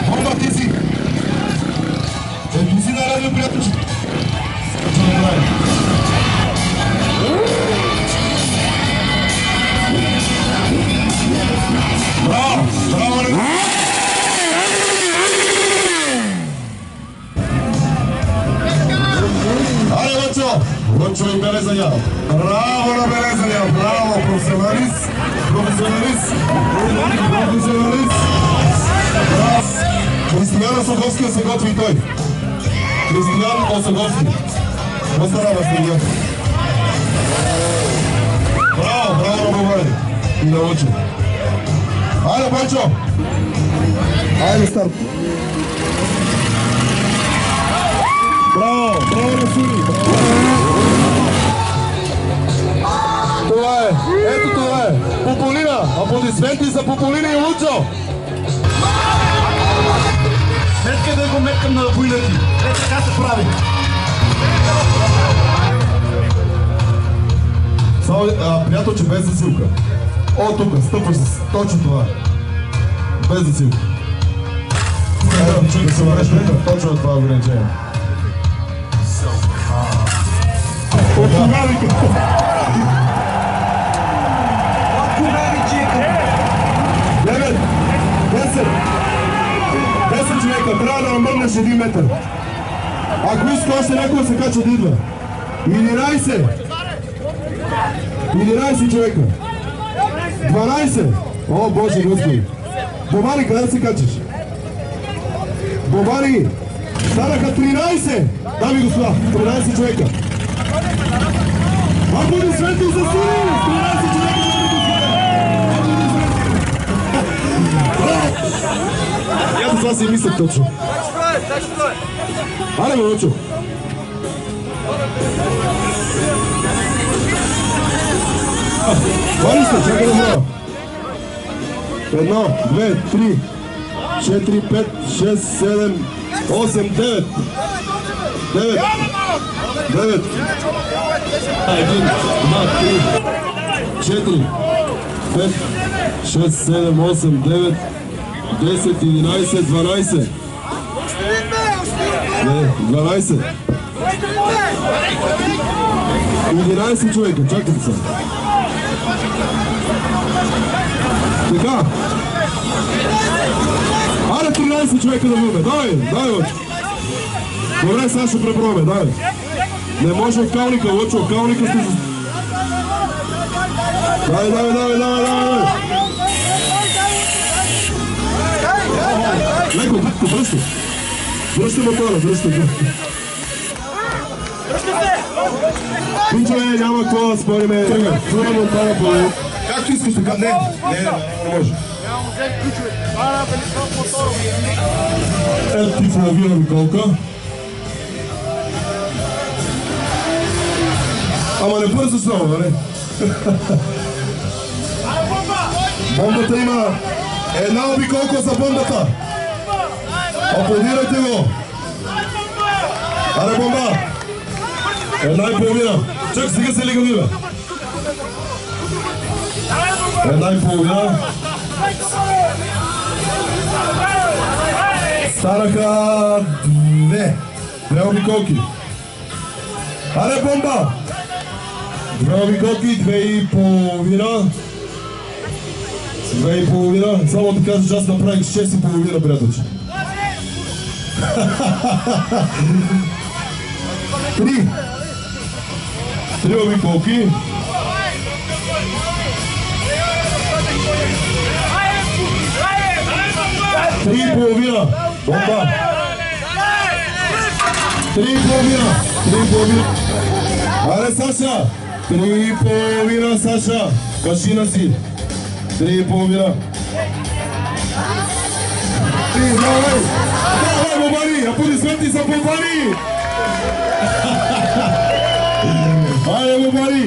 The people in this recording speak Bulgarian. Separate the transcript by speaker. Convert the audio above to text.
Speaker 1: Bomba, ти си! Ти си на радио, приятелче! Браво! Браво! Айде, Лъчо! Лъчо и Белезаня! Браво на Белезаня! Браво! Професионалист! Професионалист! Професионалист! Браво! Християн Осоговски се готви и той. Християн Осоговски. Постарава се, Илья. Браво! Браво на България! И на Лъчо! Айде, Бойчо! Айде, старт! Браво! Браво на Сури! Това е! Ето това е! Пополина! Аплодисменти за Пополина и Лучо!
Speaker 2: Метка да го меткам на война ти! Така се прави!
Speaker 1: Приятелче, без засилка. О, тук, стъпваш се. Точно това. Без засилка. Да се върнеш тук. Точно това ограничение. Девет, 10 човека, трябва да намърнеш 1 метър. Ако иска още някой да се кача да идва. 11 човека. 12. О, Боже Господи. Бобари, къде се качаш? Бобари, станаха 13. Дами и господа, 13 човека. Аплодисменти за Сури! 13 човека, дами и господа! Ето това си мислях точно. Аре, Лъчо! Вали се, чакай да мога. 1, 2, 3, 4, 5, 6, 7, 8, 9. 9. 9. 1, 2, 3, 4, 5, 6, 7, 8, 9, 10, 11, 12. Не, 12. 11 човека, чакайте се. Така. Аре 13 човека да бъде. Дай, Лъчо. Добре, сега ще преброме, дай. Не може от калника, Лъчо, от калника сте... Дай. Леко, връщай. Връщай мотора, връщай. Пинчове, няма какво да спориме. Тръгваме от това по... Както искаш така? Не може. Ето ти в лавина Николка. Ама не бързо само, нали? Бомбата има една обиколка за бомбата. Аплодирайте го. Аре, бомба! Една и половина. Чак, сега се ли го бе? Една и половина. Станаха 2 обиколки. Аре, бомба! 2 обиколки, 2 и половина. 2 и половина. Само да кажа, че аз направих 6 и половина, приятелче. 3 обиколки. 3 и половина. Бомба. 3 и половина. Аре, Саша. 3 и половина, Саша. Машина си. 3 и половина. Давай, Бобари! Аплодисменти за Бобари! Айде, Бобари!